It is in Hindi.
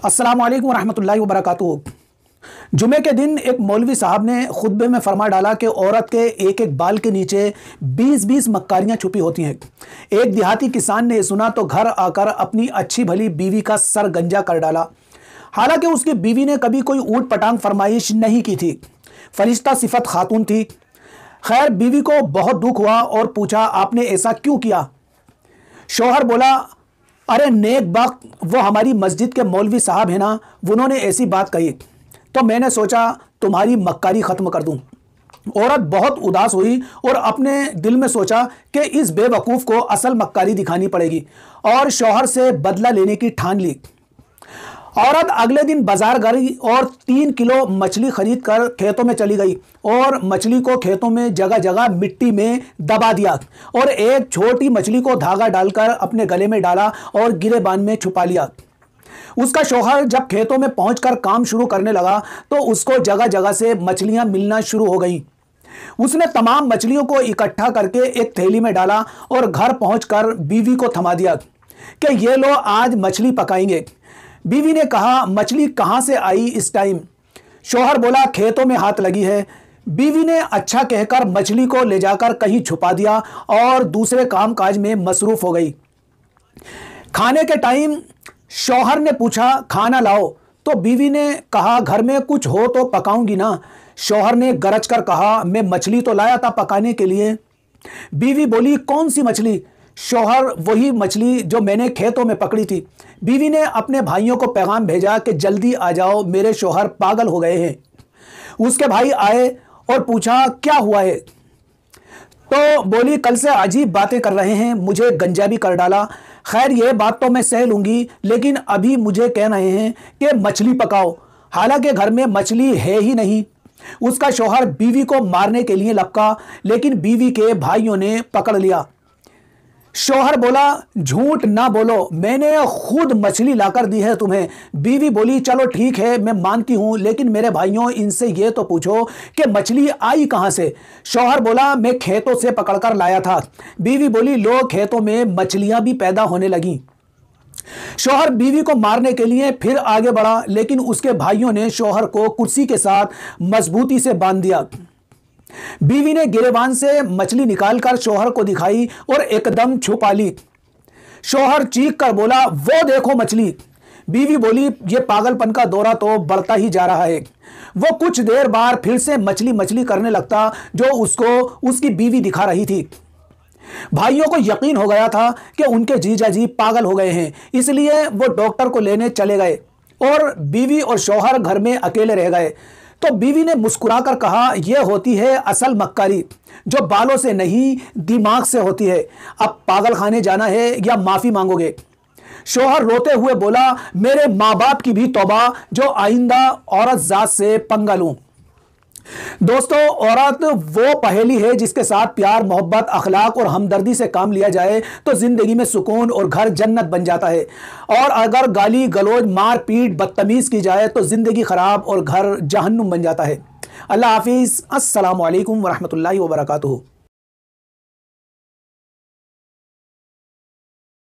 अस्सलामु अलैकुम रहमतुल्लाहि व बरकातुहू। जुमे के दिन एक मौलवी साहब ने खुतबे में फरमा डाला कि औरत के एक एक बाल के नीचे 20-20 मक्कारियां छुपी होती हैं। एक देहाती किसान ने सुना तो घर आकर अपनी अच्छी भली बीवी का सर गंजा कर डाला। हालांकि उसकी बीवी ने कभी कोई ऊट पटांग फरमाइश नहीं की थी, फरिश्ता सिफत खातून थी। खैर, बीवी को बहुत दुख हुआ और पूछा, आपने ऐसा क्यों किया? शौहर बोला, अरे नेक बख्त वो हमारी मस्जिद के मौलवी साहब हैं ना, उन्होंने ऐसी बात कही तो मैंने सोचा तुम्हारी मक्कारी ख़त्म कर दूं। औरत बहुत उदास हुई और अपने दिल में सोचा कि इस बेवकूफ़ को असल मक्कारी दिखानी पड़ेगी और शौहर से बदला लेने की ठान ली। औरत अगले दिन बाजार गई और 3 किलो मछली खरीद कर खेतों में चली गई और मछली को खेतों में जगह जगह मिट्टी में दबा दिया और एक छोटी मछली को धागा डालकर अपने गले में डाला और गिरेबान में छुपा लिया। उसका शौहर जब खेतों में पहुंचकर काम शुरू करने लगा तो उसको जगह जगह से मछलियां मिलना शुरू हो गई। उसने तमाम मछलियों को इकट्ठा करके एक थैली में डाला और घर पहुंचकर बीवी को थमा दिया कि ये लो, आज मछली पकाएंगे। बीवी ने कहा, मछली कहाँ से आई इस टाइम? शौहर बोला, खेतों में हाथ लगी है। बीवी ने अच्छा कहकर मछली को ले जाकर कहीं छुपा दिया और दूसरे काम काज में मसरूफ हो गई। खाने के टाइम शौहर ने पूछा, खाना लाओ, तो बीवी ने कहा, घर में कुछ हो तो पकाऊंगी ना। शौहर ने गरज कर कहा, मैं मछली तो लाया था पकाने के लिए। बीवी बोली, कौन सी मछली? शौहर, वही मछली जो मैंने खेतों में पकड़ी थी। बीवी ने अपने भाइयों को पैगाम भेजा कि जल्दी आ जाओ, मेरे शौहर पागल हो गए हैं। उसके भाई आए और पूछा, क्या हुआ है? तो बोली, कल से अजीब बातें कर रहे हैं, मुझे गंजा भी कर डाला। खैर, ये बात तो मैं सह लूंगी, लेकिन अभी मुझे कह रहे हैं कि मछली पकाओ, हालांकि घर में मछली है ही नहीं। उसका शौहर बीवी को मारने के लिए लपका, लेकिन बीवी के भाइयों ने पकड़ लिया। शौहर बोला, झूठ ना बोलो, मैंने खुद मछली लाकर दी है तुम्हें। बीवी बोली, चलो ठीक है, मैं मानती हूं, लेकिन मेरे भाइयों, इनसे ये तो पूछो कि मछली आई कहां से? शौहर बोला, मैं खेतों से पकड़कर लाया था। बीवी बोली, लो, खेतों में मछलियां भी पैदा होने लगी। शौहर बीवी को मारने के लिए फिर आगे बढ़ा, लेकिन उसके भाइयों ने शौहर को कुर्सी के साथ मजबूती से बांध दिया। बीवी ने गिरेबान से मछली निकालकर शौहर को दिखाई और एकदम छुपा ली। शौहर चीख कर बोला, वो देखो मछली। बीवी बोली, ये पागलपन का दौरा तो बढ़ता ही जा रहा है। वो कुछ देर बाद फिर से मछली मछली करने लगता, जो उसको उसकी बीवी दिखा रही थी। भाइयों को यकीन हो गया था कि उनके जीजाजी पागल हो गए हैं, इसलिए वो डॉक्टर को लेने चले गए और बीवी और शौहर घर में अकेले रह गए। तो बीवी ने मुस्कुराकर कहा, यह होती है असल मक्कारी, जो बालों से नहीं दिमाग से होती है। अब पागल खाने जाना है या माफी मांगोगे? शौहर रोते हुए बोला, मेरे माँ बाप की भी तौबा, जो आइंदा औरत जात से पंगा लूं। दोस्तों, औरत वो पहेली है जिसके साथ प्यार, मोहब्बत, अखलाक और हमदर्दी से काम लिया जाए तो जिंदगी में सुकून और घर जन्नत बन जाता है, और अगर गाली गलौज, मार पीट, बदतमीज की जाए तो जिंदगी खराब और घर जहन्नुम बन जाता है। अल्लाह हाफिज़। अस्सलामु अलैकुम वरहमतुल्लाहि वबरकातुहू।